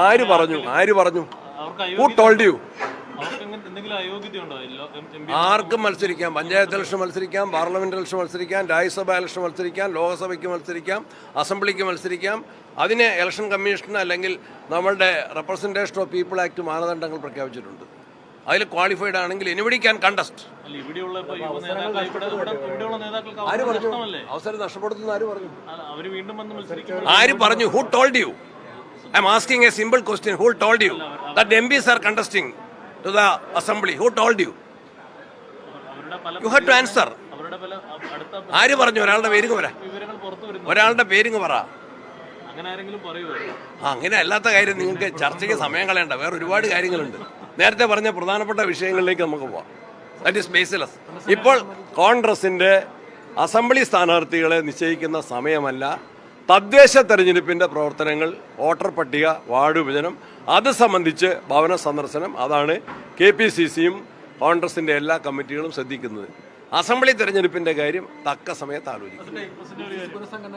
ആര് പറഞ്ഞു Who told you? ആർക്കും മത്സരിക്കാം. പഞ്ചായത്ത് ഇലക്ഷൻ മത്സരിക്കാം, പാർലമെന്റ് ഇലക്ഷൻ മത്സരിക്കാം, രാജ്യസഭ ഇലക്ഷൻ മത്സരിക്കാം, ലോക്സഭയ്ക്ക് മത്സരിക്കാം, അസംബ്ലിക്ക് മത്സരിക്കാം. അതിന് ഇലക്ഷൻ കമ്മീഷൻ അല്ലെങ്കിൽ നമ്മളുടെ റെപ്രസെൻറ്റേഷൻ ഓഫ് പീപ്പിൾ ആക്ട് മാനദണ്ഡങ്ങൾ പ്രഖ്യാപിച്ചിട്ടുണ്ട്. അതിൽ ക്വാളിഫൈഡ് ആണെങ്കിൽ എനിബഡി ക്യാൻ കണ്ടസ്റ്റ്. അവസരം നഷ്ടപ്പെടുത്തുന്ന ആര് പറഞ്ഞു? Who told you? I'm asking a simple question. Who told you that the MPs are contesting to the assembly? Who told you? You have to answer. ആര് പറഞ്ഞു? ഒരാളുടെ പേരിങ് പറ. അങ്ങനെ അല്ലാത്ത കാര്യം നിങ്ങൾക്ക് ചർച്ചയ്ക്ക് സമയം കളയണ്ട. വേറെ ഒരുപാട് കാര്യങ്ങളുണ്ട്. നേരത്തെ പറഞ്ഞ പ്രധാനപ്പെട്ട വിഷയങ്ങളിലേക്ക് നമുക്ക് പോവാം. That is baseless. ഇപ്പോൾ കോൺഗ്രസിന്റെ അസംബ്ലി സ്ഥാനാർത്ഥികളെ നിശ്ചയിക്കുന്ന സമയമല്ല. തദ്ദേശ തെരഞ്ഞെടുപ്പിൻ്റെ പ്രവർത്തനങ്ങൾ, വോട്ടർ പട്ടിക, വാർഡ് വിഭജനം, അത് സംബന്ധിച്ച് ഭവന സന്ദർശനം, അതാണ് KPCCയും കോൺഗ്രസിൻ്റെ എല്ലാ കമ്മിറ്റികളും ശ്രദ്ധിക്കുന്നത്. അസംബ്ലി തെരഞ്ഞെടുപ്പിൻ്റെ കാര്യം തക്ക സമയത്ത് ആലോചിക്കും.